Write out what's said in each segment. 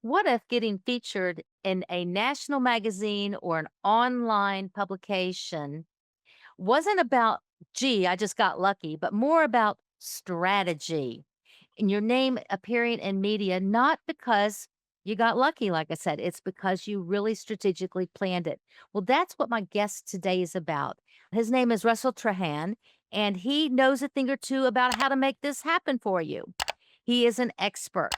What if getting featured in a national magazine or an online publication wasn't about, gee, I just got lucky, but more about strategy and your name appearing in media, not because you got lucky, like I said, it's because you really strategically planned it. Well, that's what my guest today is about. His name is Russell Trahan, and he knows a thing or two about how to make this happen for you. He is an expert.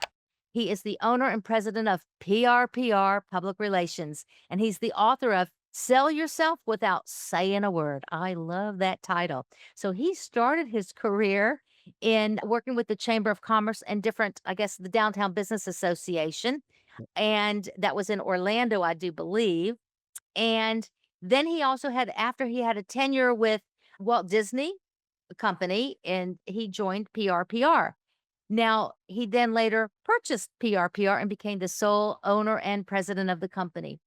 He is the owner and president of PRPR Public Relations, and he's the author of Sell Yourself Without Saying a Word. I love that title. So he started his career in working with the Chamber of Commerce and different, I guess, the Downtown Business Association. And that was in Orlando, I do believe. And then he also had, after he had a tenure with Walt Disney Company, and he joined PRPR. Now, he then later purchased PRPR and became the sole owner and president of the company.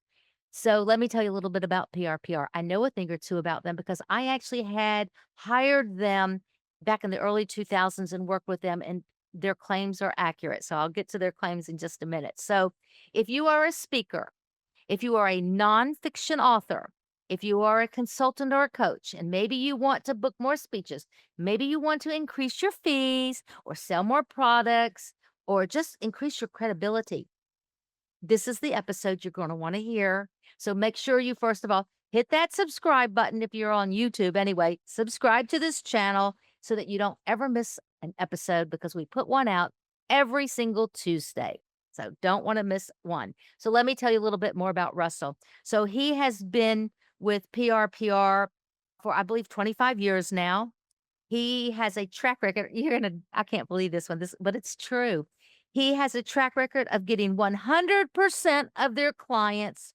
So let me tell you a little bit about PRPR. I know a thing or two about them because I actually had hired them back in the early 2000s and worked with them, and their claims are accurate. So I'll get to their claims in just a minute. So if you are a speaker, if you are a nonfiction author, if you are a consultant or a coach, and maybe you want to book more speeches, maybe you want to increase your fees or sell more products or just increase your credibility, this is the episode you're going to want to hear. So make sure you, first of all, hit that subscribe button if you're on YouTube. Anyway, subscribe to this channel so that you don't ever miss an episode because we put one out every single Tuesday. So don't want to miss one. So let me tell you a little bit more about Russell. So he has been with PRPR for, I believe, 25 years now. He has a track record. I can't believe this, but it's true. He has a track record of getting 100% of their clients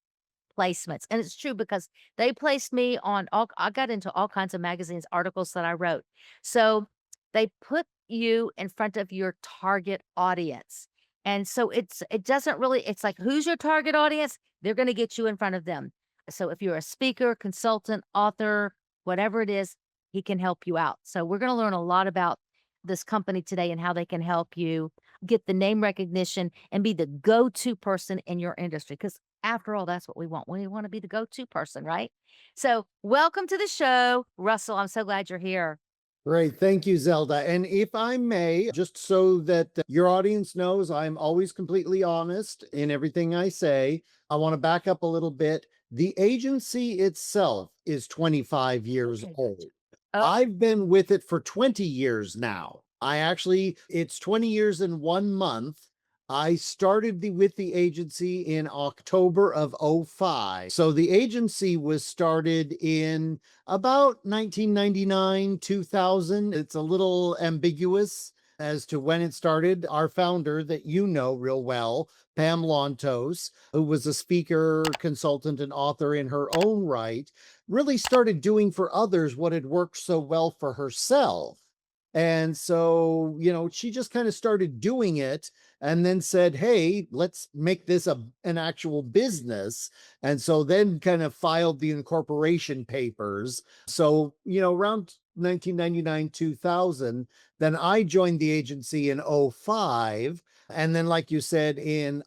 placements. And it's true because they placed me on I got into all kinds of magazines, articles that I wrote. So they put you in front of your target audience. And so it doesn't really, it's like, who's your target audience? They're going to get you in front of them. So if you're a speaker, consultant, author, whatever it is, he can help you out. So we're going to learn a lot about this company today and how they can help you get the name recognition and be the go-to person in your industry. Because after all, that's what we want. We want to be the go-to person, right? So welcome to the show, Russell. I'm so glad you're here. Great. Thank you, Zelda. And if I may, just so that your audience knows I'm always completely honest in everything I say, I want to back up a little bit. The agency itself is 25 years Okay. old. Oh, I've been with it for 20 years now. It's 20 years in 1 month. I started with the agency in October of '05. So the agency was started in about 1999, 2000. It's a little ambiguous as to when it started. Our founder, that you know real well, Pam Lontos, who was a speaker, consultant, and author in her own right, really started doing for others what had worked so well for herself. And so, she just kind of started doing it and then said, hey, let's make this an actual business. And so then kind of filed the incorporation papers. So, around 1999, 2000, then I joined the agency in '05. And then, like you said, in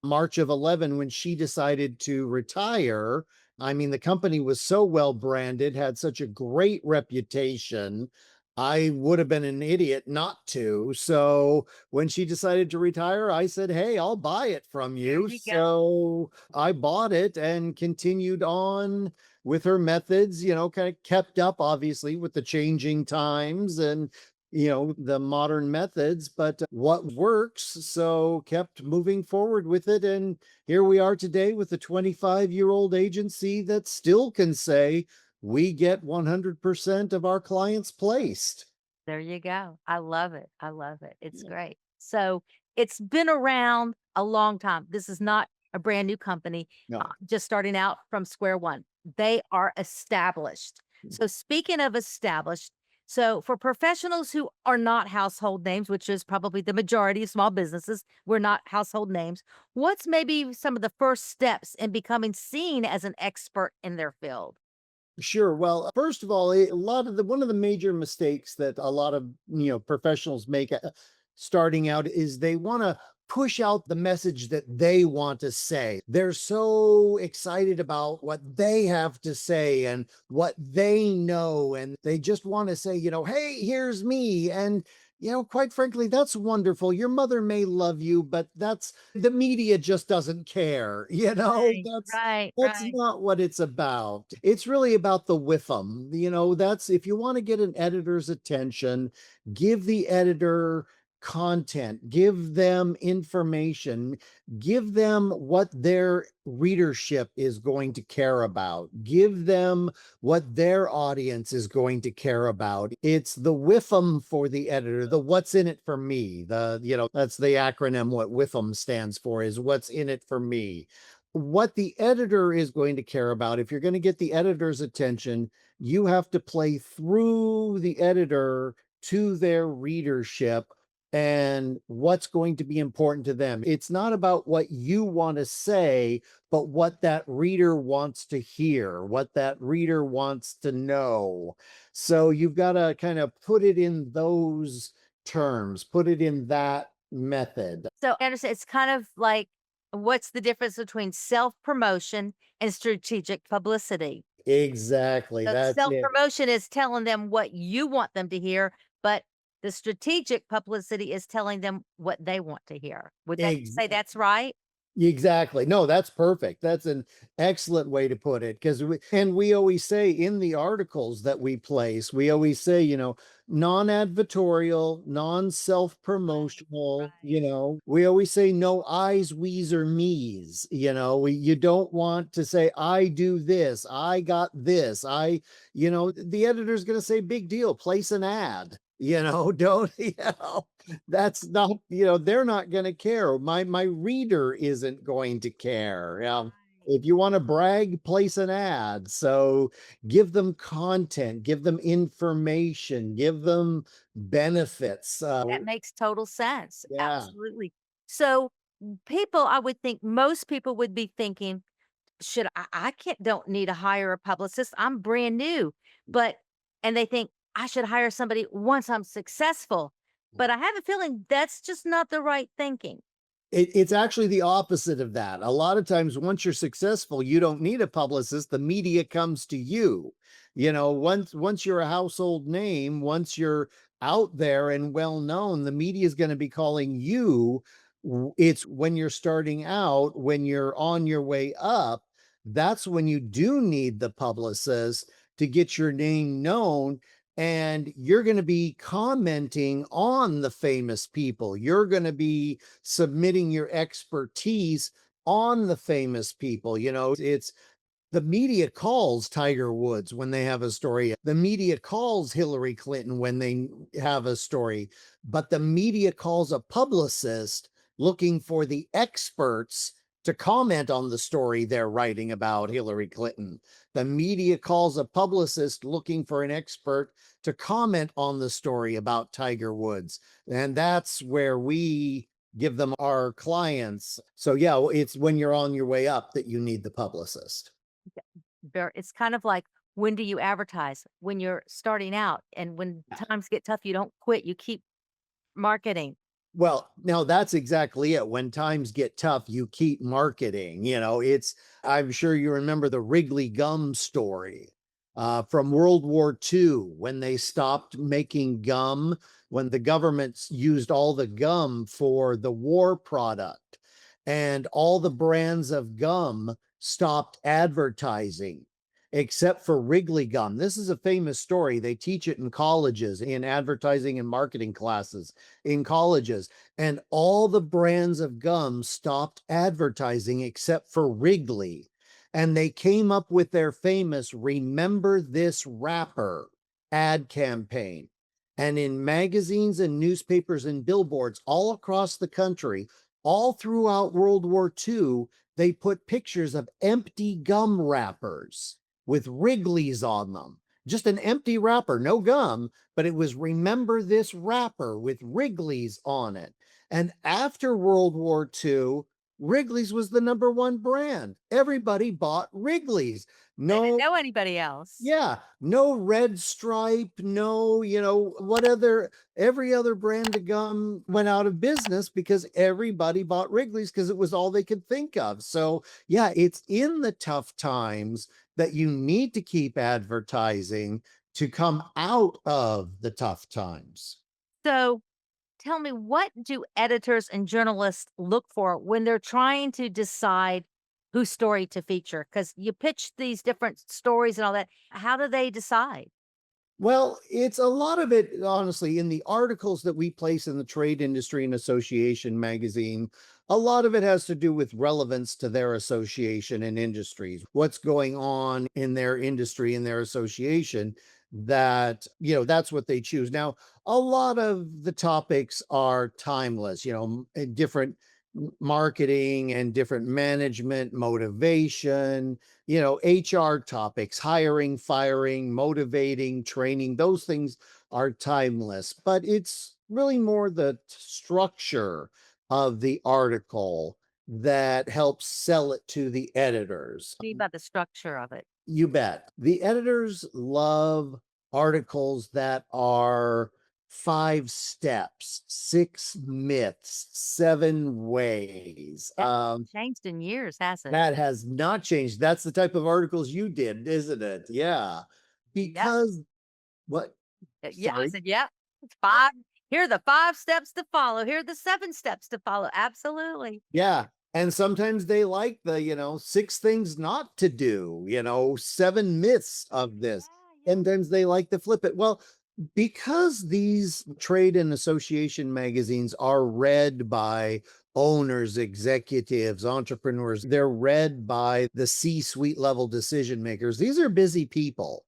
March of 11, when she decided to retire, I mean, the company was so well branded, had such a great reputation. I would have been an idiot not to. So when she decided to retire, I said, hey, I'll buy it from there you. you go. So I bought it and continued on with her methods, kind of kept up, obviously, with the changing times and the modern methods, but what works, so kept moving forward with it. And here we are today with a 25-year-old agency that still can say we get 100% of our clients placed. There you go. I love it. I love it. It's Yeah. great. So it's been around a long time. This is not a brand new company, No. just starting out from square one. They are established. So speaking of established, so for professionals who are not household names, which is probably the majority of small businesses, we're not household names. What's maybe some of the first steps in becoming seen as an expert in their field? Sure. Well, first of all, one of the major mistakes that a lot of professionals make starting out is they want to push out the message that they want to say. They're so excited about what they have to say and what they know. And they just want to say, hey, here's me. And quite frankly, that's wonderful. Your mother may love you, but that's the media just doesn't care. Right, That's right, that's right. not what it's about. It's really about the with 'em. That's if you want to get an editor's attention, give the editor content, give them information, give them what their readership is going to care about, give them what their audience is going to care about. It's the WIFM for the editor, the what's in it for me. That's the acronym. What WIFM stands for is what's in it for me. What the editor is going to care about, if you're going to get the editor's attention, you have to play through the editor to their readership and what's going to be important to them. It's not about what you want to say, but what that reader wants to hear, what that reader wants to know. So you've got to kind of put it in those terms, put it in that method. So, I understand it's kind of like, what's the difference between self-promotion and strategic publicity? Exactly. So, That's it. self-promotion is telling them what you want them to hear, but the strategic publicity is telling them what they want to hear. Would that say that's right? Exactly. No, that's perfect. That's an excellent way to put it because we always say in the articles that we place, we always say, non-advertorial, Right, non-self-promotional, right. we always say no I's, we's, or me's, you don't want to say, I do this, I got this, the editor's going to say, big deal, place an ad, don't, that's not, they're not going to care. My reader isn't going to care. Right. If you want to brag, place an ad. So give them content, give them information, give them benefits. That makes total sense. Yeah. Absolutely. So, people, I would think most people would be thinking, should I can't don't need to hire a publicist. I'm brand new. But and they think I should hire somebody once I'm successful. But I have a feeling that's just not the right thinking. It's actually the opposite of that. A lot of times, once you're successful, you don't need a publicist. The media comes to you. Once you're a household name, once you're out there and well known, the media is going to be calling you. It's when you're starting out, when you're on your way up, that's when you do need the publicist to get your name known, and you're going to be commenting on the famous people. You're going to be submitting your expertise on the famous people. It's the media calls Tiger Woods when they have a story. The media calls Hillary Clinton when they have a story, but the media calls a publicist looking for the experts to comment on the story they're writing about Hillary Clinton. The media calls a publicist looking for an expert to comment on the story about Tiger Woods. And that's where we give them our clients. So, yeah, it's when you're on your way up that you need the publicist. It's kind of like, when do you advertise? When you're starting out, and when times get tough, you don't quit. You keep marketing. Well, now that's exactly it. When times get tough, you keep marketing. I'm sure you remember the Wrigley gum story from World War II when they stopped making gum, when the governments used all the gum for the war product, and all the brands of gum stopped advertising except for Wrigley gum. This is a famous story. They teach it in colleges, in advertising and marketing classes in colleges. And all the brands of gum stopped advertising except for Wrigley. And they came up with their famous Remember This Wrapper ad campaign. And in magazines and newspapers and billboards all across the country, all throughout World War II, they put pictures of empty gum wrappers with Wrigley's on them. Just an empty wrapper, no gum, but it was Remember This Wrapper with Wrigley's on it. And after World War II, Wrigley's was the number one brand. Everybody bought Wrigley's. They didn't No, know anybody else. yeah, no Red Stripe, no, what other every other brand of gum went out of business because everybody bought Wrigley's because it was all they could think of. So, yeah, it's in the tough times that you need to keep advertising to come out of the tough times. So tell me, what do editors and journalists look for when they're trying to decide whose story to feature? Because you pitch these different stories and all that. How do they decide? Well, it's a lot of it, honestly, in the articles that we place in the Trade Industry and Association magazine. A lot of it has to do with relevance to their association and industries, what's going on in their industry and their association. That's what they choose. Now, a lot of the topics are timeless, different marketing and different management, motivation, HR topics, hiring, firing, motivating, training, those things are timeless, but it's really more the structure of the article that helps sell it to the editors. Me by the structure of it. You bet. The editors love articles that are 5 steps, 6 myths, 7 ways. That changed in years, has it? That has not changed. That's the type of articles you did, isn't it? Yeah. Yep. Because what? Yeah, I Sorry. said, yep. It's 5. Here are the 5 steps to follow. Here are the 7 steps to follow. Absolutely. Yeah. And sometimes they like the, 6 things not to do, 7 myths of this. Yeah, yeah. Sometimes they like to flip it. Well, because these trade and association magazines are read by owners, executives, entrepreneurs, they're read by the C-suite level decision makers. These are busy people.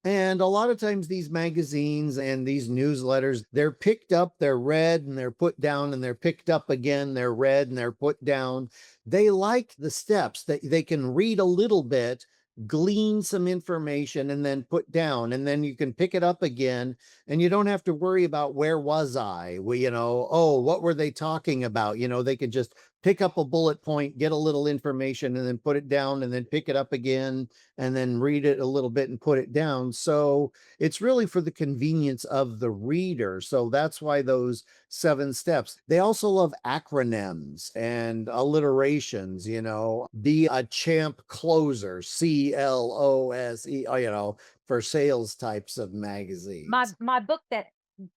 And a lot of times these magazines and these newsletters, they're picked up, they're read, and they're put down, and they're picked up again, they're read, and they're put down. They like the steps that they can read a little bit, glean some information, and then put down. And then you can pick it up again, and you don't have to worry about where was I? Well, oh, what were they talking about? They could just pick up a bullet point, get a little information, and then put it down, and then pick it up again and then read it a little bit and put it down. So it's really for the convenience of the reader. So that's why those 7 steps. They also love acronyms and alliterations, be a champ closer, CLOSE, for sales types of My magazines. my book that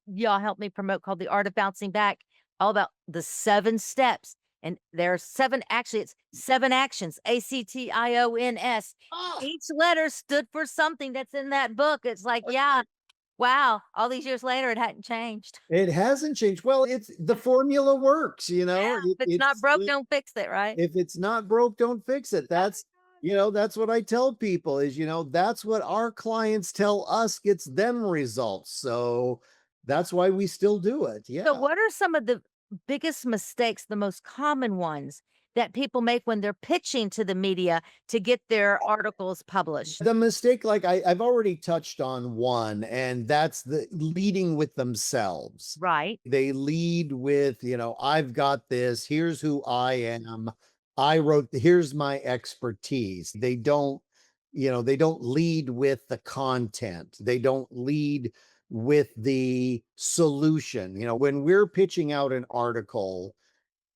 y'all helped me promote called The Art of Bouncing Back, all about the 7 steps. And there are 7, actually, it's 7 actions, ACTIONS. Ah, Each letter stood for something that's in that book. It's like, yeah, wow, all these years later, it hadn't changed. it hasn't changed. Well, it's the formula works, Yeah, It, if it's not it's broke, don't fix it, right? if it's not broke, don't fix it. Oh That's, that's what I tell people is, that's what our clients tell us gets them results. So that's why we still do it. So Yeah. what are some of the biggest mistakes, the most common ones that people make when they're pitching to the media to get their articles published? The mistake, like I've already touched on one, and that's the leading with themselves. Right. They lead with, I've got this, here's who I am. Here's my expertise. They don't lead with the content. They don't lead with the solution. When we're pitching out an article,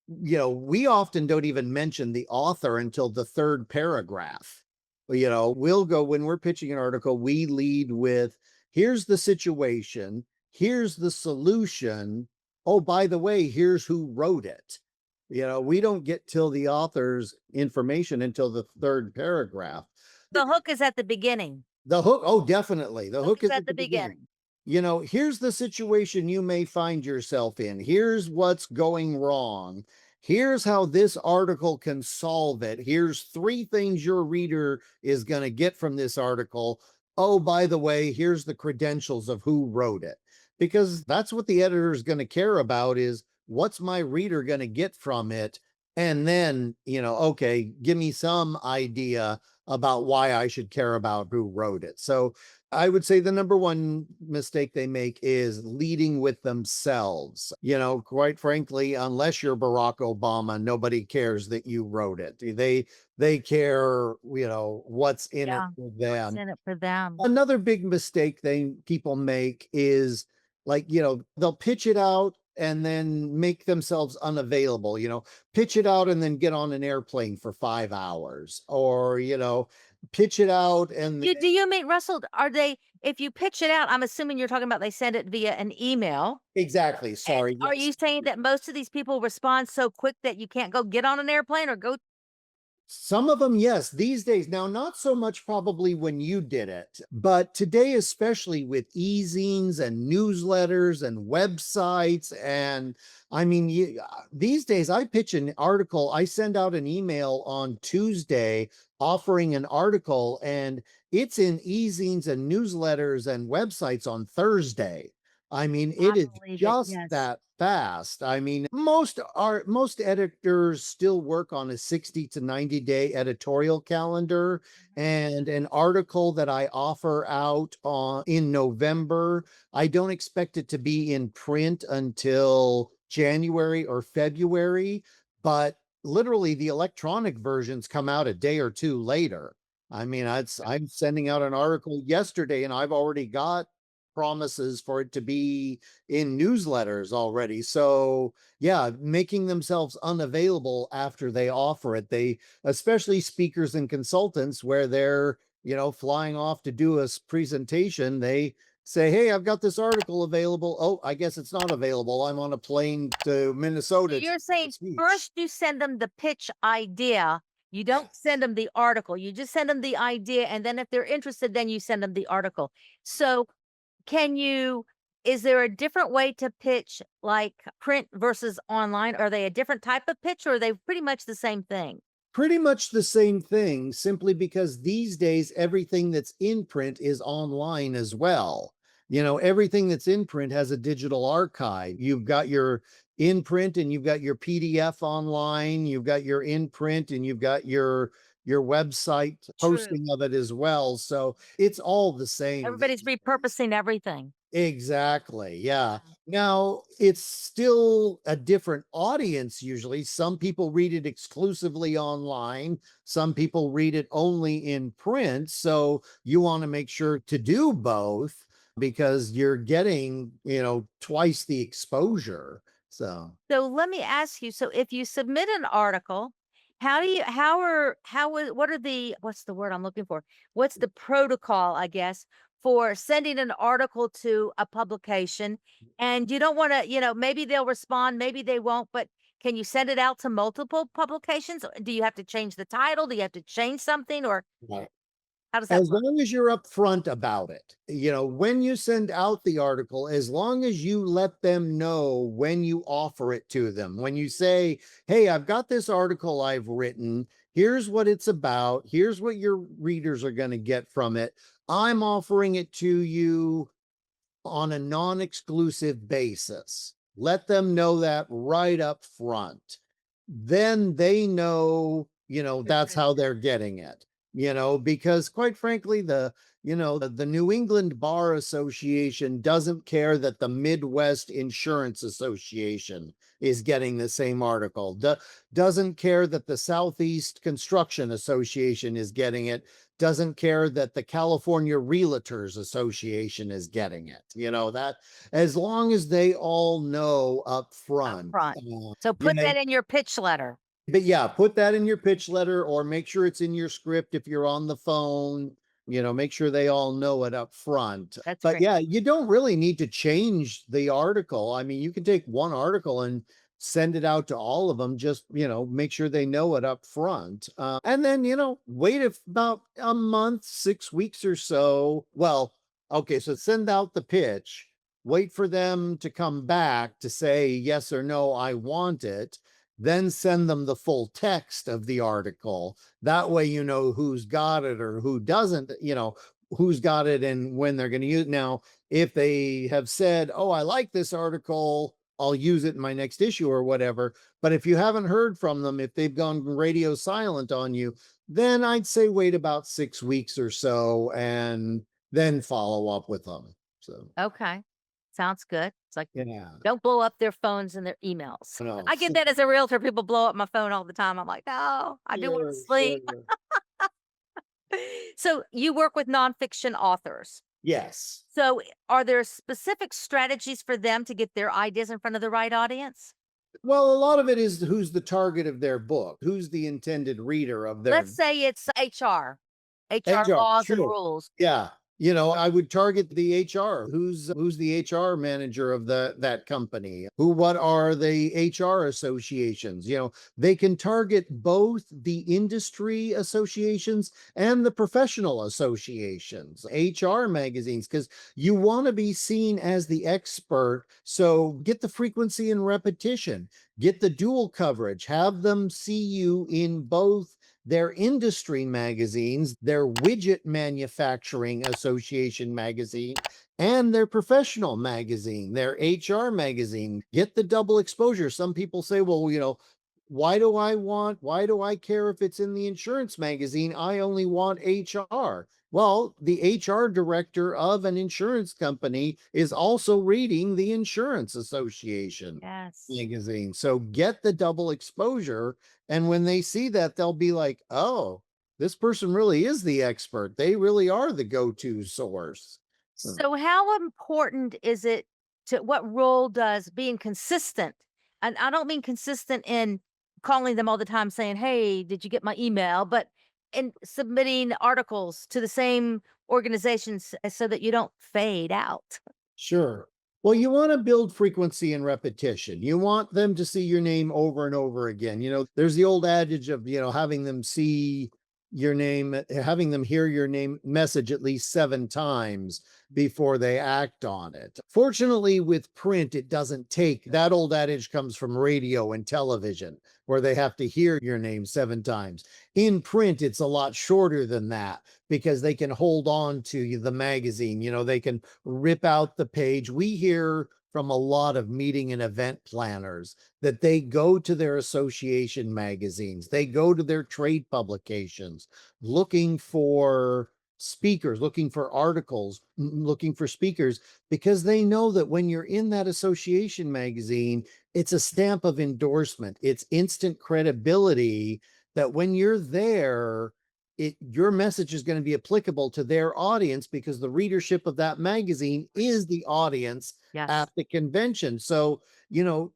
we often don't even mention the author until the 3rd paragraph. We'll go when we're pitching an article, we lead with, here's the situation, here's the solution. Oh, by the way, here's who wrote it. We don't get till the author's information until the 3rd paragraph. The hook is at the beginning. The hook, oh, definitely. The Hook hook is is at at the the beginning. beginning. Here's the situation you may find yourself in. Here's what's going wrong. Here's how this article can solve it. Here's 3 things your reader is going to get from this article. Oh, by the way, here's the credentials of who wrote it. Because that's what the editor is going to care about is what's my reader going to get from it? and then, okay, give me some idea about why I should care about who wrote it. So I would say the number one mistake they make is leading with themselves. Quite frankly, unless you're Barack Obama, nobody cares that you wrote it. They care, what's in it Yeah. for What's them. in it for them? Another big mistake people make is, like, they'll pitch it out and then make themselves unavailable, pitch it out and then get on an airplane for 5 hours, or, pitch it out and Do you mean, Russell, are they if you pitch it out, I'm assuming you're talking about they send it via an email, exactly, and sorry, are yes. you saying that most of these people respond so quick that you can't go get on an airplane or go Some of them, yes, these days. Now, not so much probably when you did it, but today, especially with e-zines and newsletters and websites. And I mean, these days, I pitch an article, I send out an email on Tuesday offering an article, and it's in e-zines and newsletters and websites on Thursday. I mean, I it is believe it, just yes. that fast. I mean, most editors still work on a 60 to 90-day editorial calendar, Mhm. and an article that I offer out on in November, I don't expect it to be in print until January or February, but literally the electronic versions come out a day or two later. I mean, I'm sending out an article yesterday and I've already got promises for it to be in newsletters already. So, yeah, making themselves unavailable after they offer it. Especially speakers and consultants, where they're, flying off to do a presentation, they say, "Hey, I've got this article available. Oh, I guess it's not available. I'm on a plane to So Minnesota to you're give a saying speech." first you send them the pitch idea, you don't send them the article, you just send them the idea, and then if they're interested, then you send them the article. So, can you is there a different way to pitch, like, print versus online? Are they a different type of pitch, or are they pretty much the same thing? Pretty much the same thing, simply because these days everything that's in print is online as well. Everything that's in print has a digital archive. You've got your in print and you've got your PDF online, you've got your in print and you've got your website True. posting of it as well. So it's all the same Everybody's these days. repurposing everything. Exactly. Yeah. Yeah. Now, it's still a different audience usually. Some people read it exclusively online, some people read it only in print. So you want to make sure to do both because you're getting, twice the exposure. So, So let me ask you, so if you submit an article, how do you how is what are the what's the word I'm looking for? What's the protocol, I guess, for sending an article to a publication? And you don't want to, maybe they'll respond, maybe they won't, but can you send it out to multiple publications? Do you have to change the title? Do you have to change something, or right. how does that As work? long as you're upfront about it, when you send out the article, as long as you let them know when you offer it to them, when you say, "Hey, I've got this article I've written. Here's what it's about. Here's what your readers are going to get from it. I'm offering it to you on a non-exclusive basis." Let them know that right up front. Then they know, that's how they're getting it. Because quite frankly, the New England Bar Association doesn't care that the Midwest Insurance Association is getting the same article. Doesn't care that the Southeast Construction Association is getting it, doesn't care that the California Realtors Association is getting it. That, as long as they all know up Up front. front. So You put know, that in your pitch letter. but yeah, put that in your pitch letter, or make sure it's in your script if you're on the phone. Make sure they all know it up front. That's But great. yeah, you don't really need to change the article. I mean, you can take one article and send it out to all of them. Just, make sure they know it up front. And then, wait about a month, 6 weeks or so. Well, okay, so send out the pitch, wait for them to come back to say yes or no, I want it, then send them the full text of the article. That way, who's got it or who doesn't, who's got it and when they're going to use it. Now, if they have said, "Oh, I like this article, I'll use it in my next issue or whatever. But if you haven't heard from them, if they've gone radio silent on you, then I'd say wait about 6 weeks or so and then follow up with them. So, Okay. Sounds good. It's like, yeah, don't blow up their phones and their emails. no, I get that as a realtor. People blow up my phone all the time. I'm like, no, I do want to sure, sleep. sure. So you work with nonfiction authors. Yes. So are there specific strategies for them to get their ideas in front of the right audience? Well, a lot of it is who's the target of their book, who's the intended reader of their Let's say it's HR HR, laws and sure. rules. Yeah. I would target the HR. Who's the HR manager of that company? What are the HR associations? They can target both the industry associations and the professional associations, HR magazines, because you want to be seen as the expert. So get the frequency and repetition, get the dual coverage, have them see you in both their industry magazines, their widget manufacturing association magazine, and their professional magazine, their HR magazine. Get the double exposure. Some people say, well, why do I care if it's in the insurance magazine? I only want HR. Well, the HR director of an insurance company is also reading the Insurance Association Yes. magazine. So get the double exposure, and when they see that, they'll be like, oh, this person really is the expert. They really are the go-to source. Hmm. So how important is it to what role does being consistent? And I don't mean consistent in calling them all the time saying, "Hey, did you get my email?" but in submitting articles to the same organizations so that you don't fade out. Sure. Well, you want to build frequency and repetition. You want them to see your name over and over again. There's the old adage of, having them see your name, having them hear your name message at least 7 times before they act on it. Fortunately, with print, it doesn't take that. Old adage comes from radio and television, where they have to hear your name 7 times. In print, it's a lot shorter than that because they can hold on to the magazine. They can rip out the page. We hear from a lot of meeting and event planners that they go to their association magazines, they go to their trade publications looking for speakers, looking for articles, looking for speakers, because they know that when you're in that association magazine, it's a stamp of endorsement, it's instant credibility that when you're there, your message is going to be applicable to their audience because the readership of that magazine is the audience Yes. at the convention. So, you know,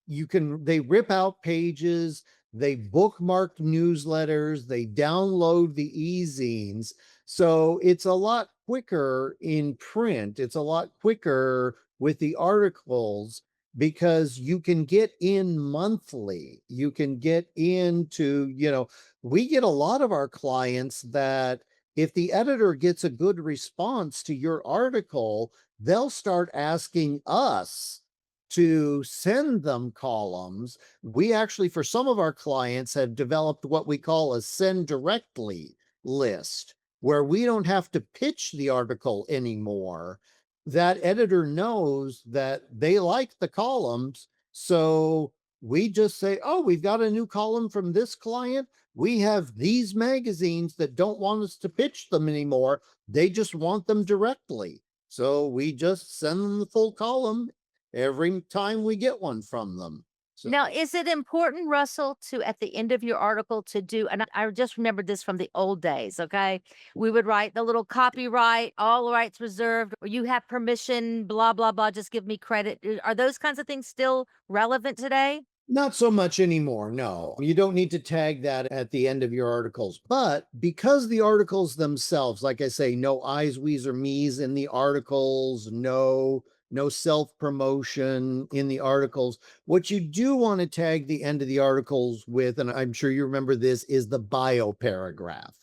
they rip out pages, they bookmark newsletters, they download the e-zines. So it's a lot quicker in print. It's a lot quicker with the articles because you can get in monthly. You can get into, we get a lot of our clients that if the editor gets a good response to your article, they'll start asking us to send them columns. We actually, for some of our clients, have developed what we call a send directly list, where we don't have to pitch the article anymore. That editor knows that they like the columns. So we just say, oh, we've got a new column from this client. We have these magazines that don't want us to pitch them anymore. They just want them directly. So we just send them the full column every time we get one from them. Now, So, is it important, Russell, to at the end of your article to do, and I just remembered this from the old days, okay? We would write the little copyright, all rights reserved, or you have permission, blah, blah, blah, just give me credit. Are those kinds of things still relevant today? not so much anymore. No, you don't need to tag that at the end of your articles. But because the articles themselves, like I say, no I's, we's, or me's in the articles, no self promotion in the articles. What you do want to tag the end of the articles with, and I'm sure you remember this, is the bio paragraph,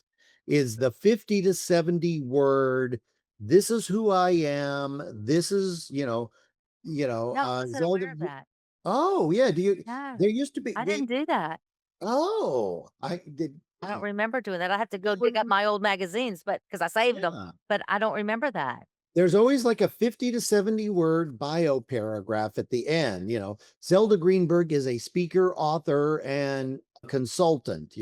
is the 50 to 70 word. This is who I am. This is, No, I wasn't aware of that. Oh, yeah, do you No, there used to be I didn't do that. I did I don't remember doing that. I have to go dig up when my old magazines, but because I saved them, yeah. but I don't remember that. There's always like a 50 to 70 word bio paragraph at the end. Zelda Greenberg is a speaker, author, and consultant.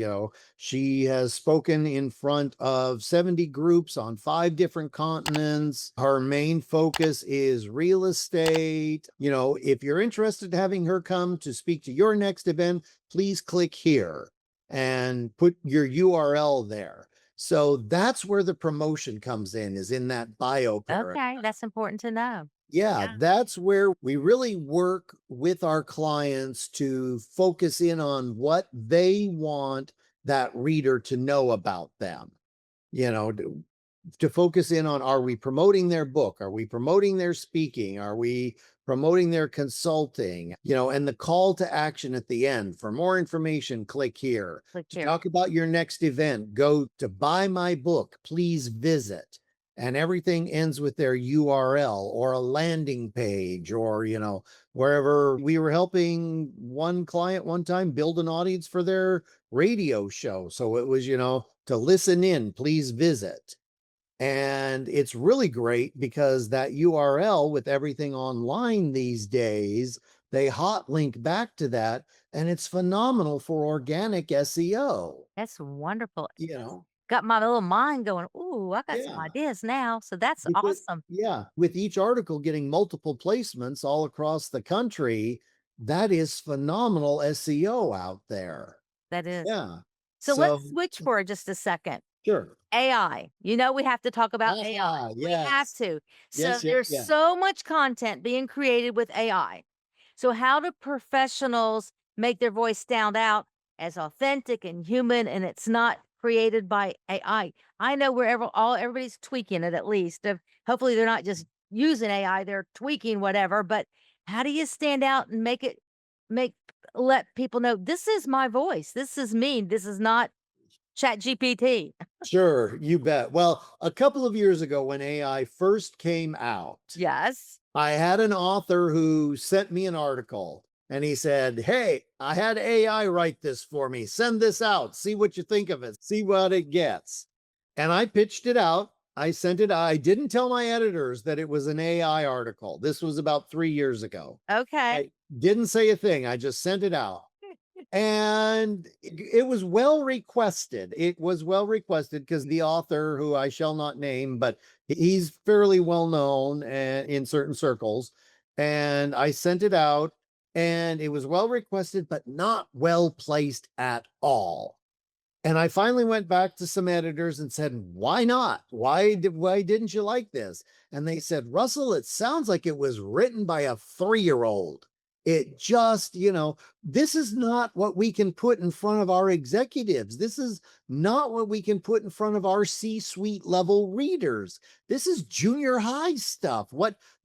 She has spoken in front of 70 groups on 5 different continents. Her main focus is real estate. If you're interested in having her come to speak to your next event, please click here and put your URL there. So that's where the promotion comes in, is in that bio paragraph. Okay, that's important to know. Yeah, Yeah. that's where we really work with our clients to focus in on what they want that reader to know about them. You know, to focus in on, are we promoting their book? Are we promoting their speaking? Are we promoting their consulting? And the call to action at the end: for more information, click here. Click To here. talk about your next event, go to buy my book, please visit. And everything ends with their URL or a landing page, or, wherever. We were helping one client one time build an audience for their radio show. So it was, to listen in, please visit. And it's really great because that URL, with everything online these days, they hot link back to that, and it's phenomenal for organic SEO. That's wonderful. You know, Got my little mind going, ooh, I got some yeah, ideas now. So that's because awesome. yeah, with each article getting multiple placements all across the country, that is phenomenal SEO out there. That is. Yeah. So So let's switch for just a second. sure. AI. We have to talk about AI. We have Yes. to. So Yes, yes, there's yes. so much content being created with AI. So how do professionals make their voice stand out as authentic and human and it's not created by AI? I know wherever all everybody's tweaking it at least. Hopefully they're not just using AI, they're tweaking whatever, but how do you stand out and make let people know this is my voice. This is me. This is not Chat GPT. Sure, you bet. Well, a couple of years ago when AI first came out, Yes. I had an author who sent me an article, and he said, "Hey, I had AI write this for me. Send this out. See what you think of it. See what it gets." And I pitched it out. I sent it. I didn't tell my editors that it was an AI article. This was about 3 years ago. Okay. I didn't say a thing. I just sent it out, and it was well requested. It was well requested because the author, who I shall not name, but he's fairly well known in certain circles. And I sent it out, and it was well requested, but not well placed at all. And I finally went back to some editors and said, "Why not? Why didn't you like this?" And they said, "Russell, it sounds like it was written by a 3-year-old. It just, this is not what we can put in front of our executives. This is not what we can put in front of our C-suite level readers. This is junior high stuff.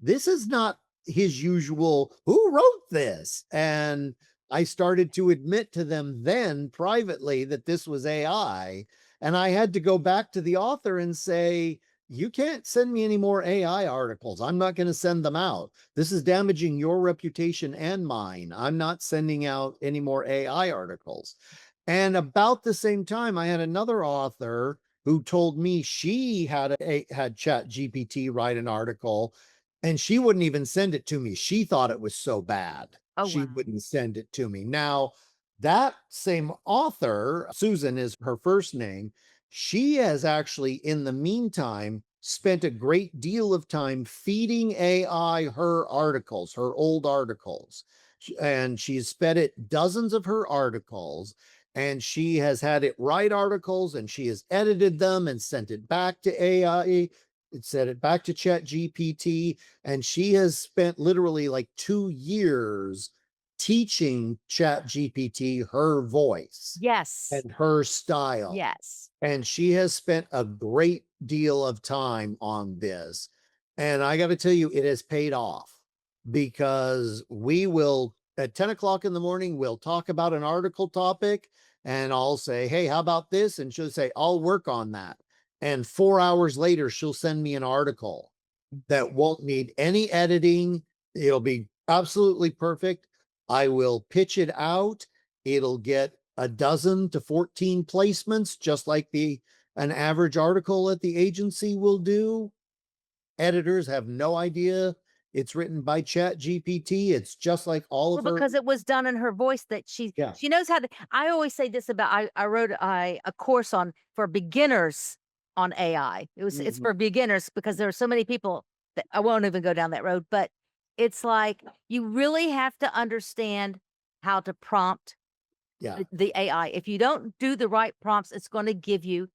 This is not his usual, who wrote this?" And I started to admit to them then privately that this was AI. And I had to go back to the author and say, "You can't send me any more AI articles. I'm not going to send them out. This is damaging your reputation and mine. I'm not sending out any more AI articles." And about the same time, I had another author who told me she had Chat GPT write an article, and she wouldn't even send it to me. She thought it was so bad, Oh, she wow. wouldn't send it to me. Now, that same author, Susan is her first name, she has actually, in the meantime, spent a great deal of time feeding AI her articles, her old articles. And she's fed it dozens of her articles, and she has had it write articles, and she has edited them and sent it back to AI. It sent it back to Chat GPT, and she has spent literally like 2 years teaching Chat GPT her voice Yes. and her style. Yes. And she has spent a great deal of time on this. And I got to tell you, it has paid off, because we will, at 10 o'clock in the morning, we'll talk about an article topic, and I'll say, "Hey, how about this?" And she'll say, "I'll work on that." And 4 hours later, she'll send me an article that won't need any editing. It'll be absolutely perfect. I will pitch it out. It'll get a dozen to 14 placements, just like an average article at the agency will do. editors have no idea it's written by Chat GPT. It's just like all Well, of her. because it was done in her voice that Yeah. she knows how to. I always say this about I wrote a course on for beginners on AI. It's Mhm. for beginners because there are so many people that I won't even go down that road, but it's like you really have to understand how to prompt Yeah. the AI. If you don't do the right prompts, it's going to give you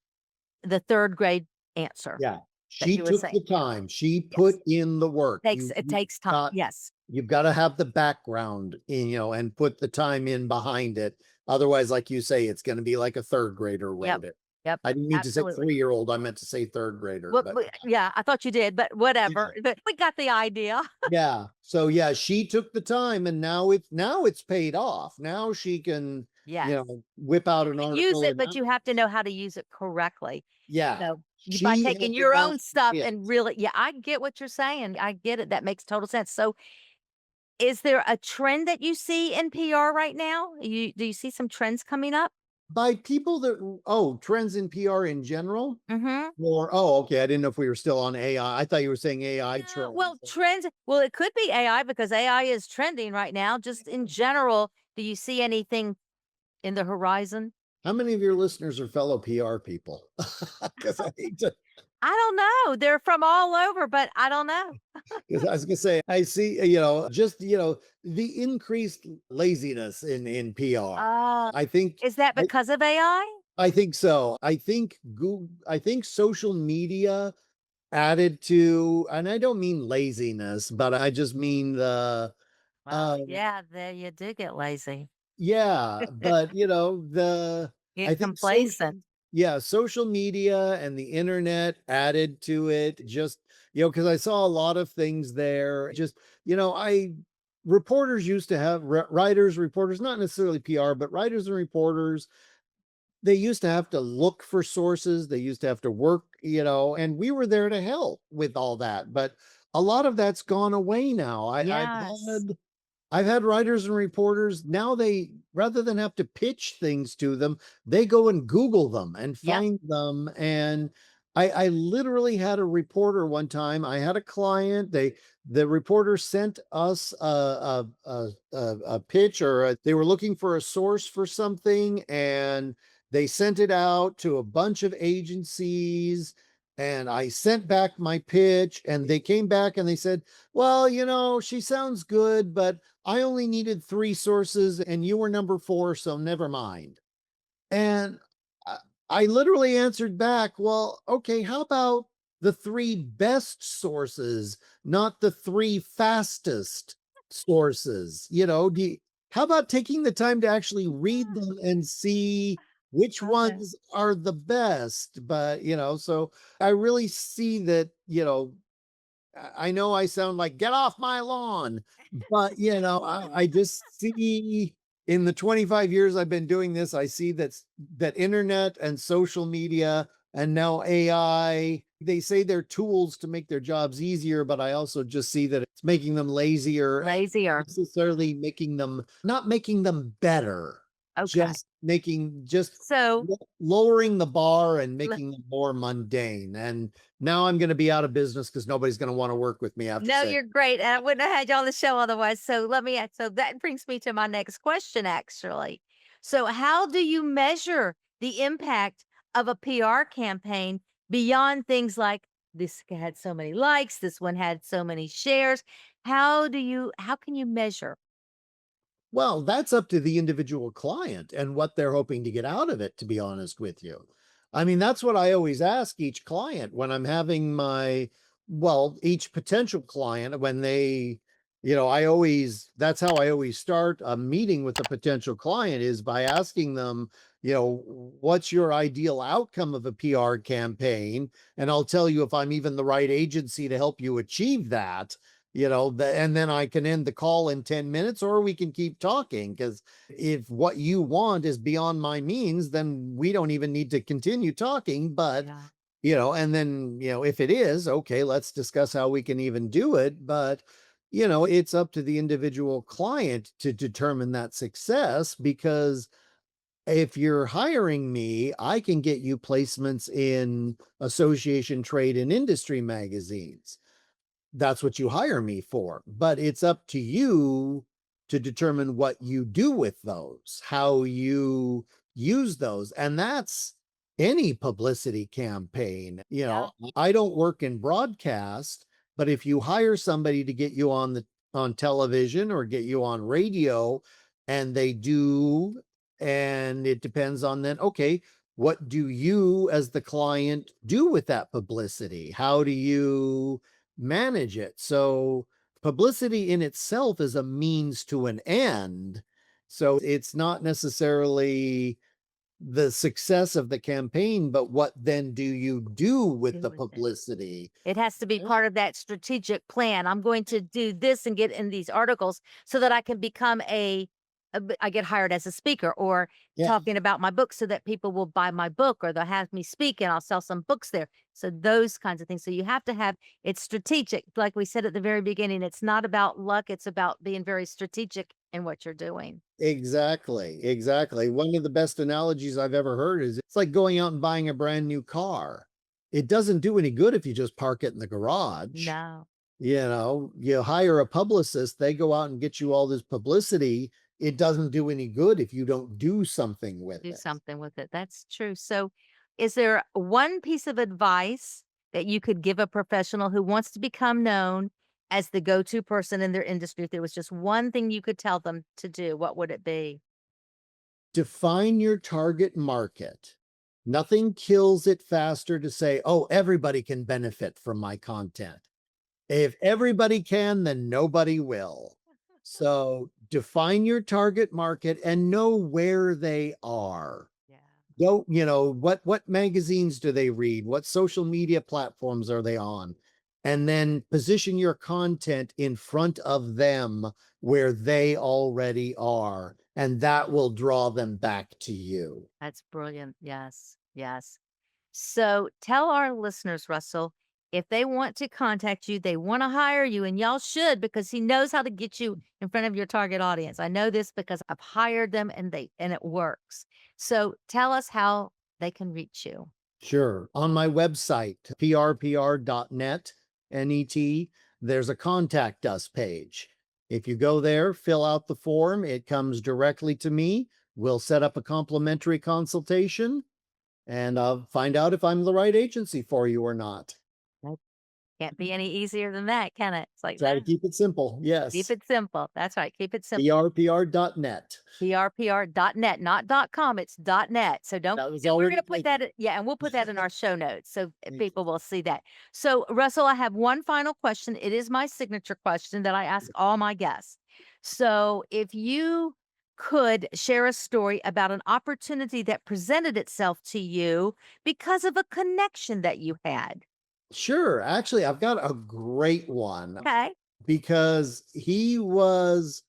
the 3rd grade answer Yeah. that She you were took saying. the time. She put Yes. in the work. It takes time. Got Yes. you've gotta have the background in, and put the time in behind it. Otherwise, like you say, it's gonna be like a 3rd grader Yep. wrote it. Yep. I didn't mean to say Absolutely. three-year-old, I meant to say 3rd grader, Well, but yeah, I thought you did, but yeah. whatever. But we got the idea. Yeah. So, yeah, she took the time and now it's paid off. Now she can, Yes. whip out You an can use article it, in but that. you have to know how to use it correctly. Yeah. By She taking had to your own master stuff it. and really yeah, I get what you're saying. I get it. That makes total sense. So, is there a trend that you see in PR right now? Do you see some trends coming up? By people that trends in PR in general? Mhm. Or okay, I didn't know if we were still on AI. I thought you were saying AI Yeah, trends. well, trends well, it could be AI because AI is trending right now. Just in general, do you see anything in the horizon? How many of your listeners are fellow PR people? Because I hate to I don't know. They're from all over, but I don't know. 'cause I was gonna say, I see, just, the increased laziness in PR. Oh, I think is that I because of AI? I think so. I think social media added to, and I don't mean laziness, but I just mean Well, um yeah, there you do get lazy. yeah, but, I Get think social complacent. yeah, social media and the internet added to it just, because I saw a lot of things there. Just, I reporters used to have writers, reporters, not necessarily PR, but writers and reporters, they used to have to look for sources. They used to have to work, and we were there to help with all that. But a lot of that's gone away now. Yes. I've had writers and reporters now, they rather than have to pitch things to them, they go and Google them and Yep. find them. And I literally had a reporter one time. I had a client. The reporter sent us a pitch, or they were looking for a source for something, and they sent it out to a bunch of agencies. And I sent back my pitch, and they came back and they said, "Well, she sounds good, but I only needed 3 sources and you were number 4, so never mind." And I I literally answered back, "Well, okay, how about the 3 best sources, not the 3 fastest sources?" How about taking the time to actually read them and see which Love it. ones are the best? But, so I really see that, I know I sound like get off my lawn, but I just see in the 25 years I've been doing this, I see that internet and social media and now AI, they say they're tools to make their jobs easier, but I also just see that it's making them lazier and Lazier. necessarily not making them better, Okay. just So, lowering the bar and le making them more mundane. And now I'm gonna be out of business because nobody's gonna wanna work with me after no, saying, you're great, and I wouldn't have had you on the show otherwise, so let me ask so that brings me to my next question, actually. So, how do you measure the impact of a PR campaign beyond things like, "This had so many likes, this one had so many shares." How can you measure? well, that's up to the individual client and what they're hoping to get out of it, to be honest with you. I mean, that's what I always ask each client when I'm having each potential client when that's how I always start a meeting with a potential client, is by asking them, what's your ideal outcome of a PR campaign? And I'll tell you if I'm even the right agency to help you achieve that. And then I can end the call in 10 minutes, or we can keep talking. Because if what you want is beyond my means, then we don't even need to continue talking. But, Yeah. and then, if it is, okay, let's discuss how we can even do it. But, it's up to the individual client to determine that success, because if you're hiring me, I can get you placements in association, trade, and industry magazines. that's what you hire me for. But it's up to you to determine what you do with those, how you use those. And that's any publicity campaign. Yeah. I don't work in broadcast, but if you hire somebody to get you on television or get you on radio and they do, and it depends on then, okay, what do you as the client do with that publicity? How do you manage it? So publicity in itself is a means to an end. So it's not necessarily the success of the campaign, but what then do you do with Do the with it. publicity? It has to be part of that strategic plan. I'm going to do this and get in these articles so that I can become I get hired as a speaker or Yeah, talking about my book so that people will buy my book or they'll have me speak and I'll sell some books there. So those kinds of things. So you have to have it's strategic. Like we said at the very beginning, it's not about luck, it's about being very strategic in what you're doing. exactly. Exactly. One of the best analogies I've ever heard is it's like going out and buying a brand new car. It doesn't do any good if you just park it in the garage. No, You hire a publicist, they go out and get you all this publicity. It doesn't do any good if you don't do something with do it. something with it. That's true. So is there one piece of advice that you could give a professional who wants to become known as the go-to person in their industry? If there was just one thing you could tell them to do, what would it be? Define your target market. Nothing kills it faster to say, oh, everybody can benefit from my content. If everybody can, then nobody will. So define your target market and know where they are. Yeah, Go, what magazines do they read? What social media platforms are they on? And then position your content in front of them where they already are, and that will draw them back to you. that's brilliant. Yes, yes. So tell our listeners, Russell, if they want to contact you, they want to hire you, and y'all should because he knows how to get you in front of your target audience. I know this because I've hired them and it works. So tell us how they can reach you. Sure. On my website, prpr.net, net, there's a contact us page. If you go there, fill out the form, it comes directly to me. We'll set up a complimentary consultation and I'll find out if I'm the right agency for you or not. That can't be any easier than that, can it? It's like Try to that. keep it simple. Keep Yes. it simple. That's right. Keep it simple. prpr.net. PRPR.net, not .com, it's .net. So don't That was and we're already gonna put taken. that yeah, and we'll put that in our show notes so Thank you. people will see that. So, Russell, I have one final question. It is my signature question that I ask all my guests. So, if you could share a story about an opportunity that presented itself to you because of a connection that you had. Sure. Actually, I've got a great one. Okay. Because he was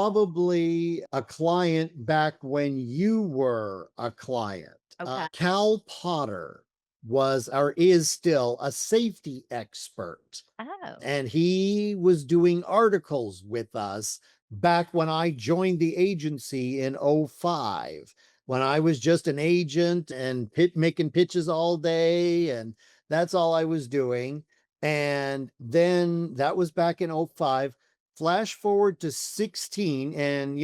probably a client back when you were a client. Okay. Cal Potter was or is still a safety expert. Oh, And he was doing articles with us back when I joined the agency in '05, when I was just an agent and making pitches all day. And that's all I was doing. And then that was back in '05. Flash forward to 16, and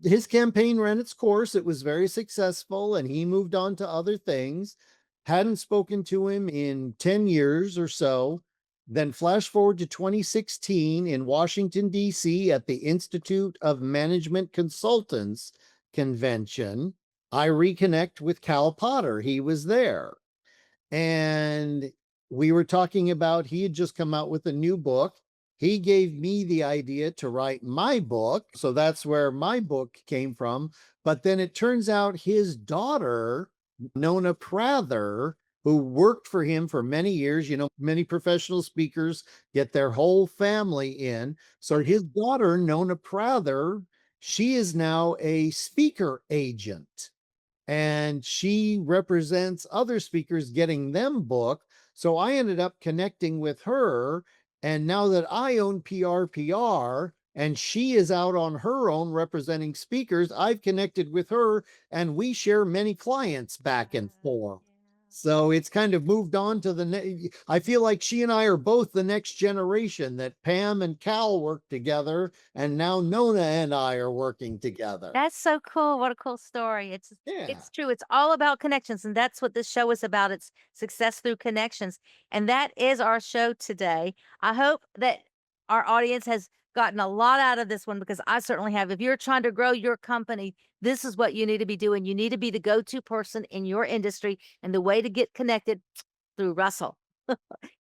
his campaign ran its course. It was very successful, and he moved on to other things. Hadn't spoken to him in 10 years or so. Then flash forward to 2016 in Washington, D.C. at the Institute of Management Consultants convention. I reconnect with Cal Potter. He was there. And we were talking about he had just come out with a new book. He gave me the idea to write my book. So that's where my book came from. But then it turns out his daughter, Nona Prather, who worked for him for many years, many professional speakers get their whole family in. So his daughter, Nona Prather, she is now a speaker agent and she represents other speakers getting them booked. So I ended up connecting with her. And now that I own PRPR and she is out on her own representing speakers, I've connected with her and we share many clients back and forth. So it's kind of moved on to I feel like she and I are both the next generation, that Pam and Cal work together, and now Nona and I are working together. That's so cool. What a cool story. Yeah. It's true. It's all about connections, and that's what this show is about. It's success through connections. And that is our show today. I hope that our audience has gotten a lot out of this one because I certainly have. If you're trying to grow your company, this is what you need to be doing. You need to be the go-to person in your industry, and the way to get connected through Russell.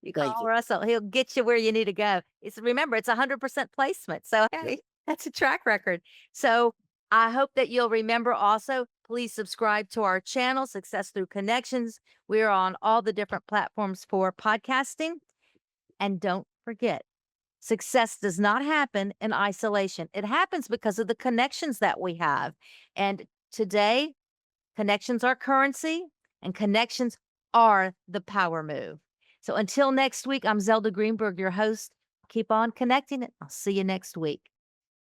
You Thank call you. Russell, he'll get you where you need to go. It's remember, it's 100% placement. So Yep. hey, that's a track record. So I hope that you'll remember also, please subscribe to our channel, Success Through Connections. We're on all the different platforms for podcasting. And don't forget, success does not happen in isolation. It happens because of the connections that we have. And today, connections are currency and connections are the power move. So until next week, I'm Zelda Greenberg, your host. Keep on connecting it. I'll see you next week.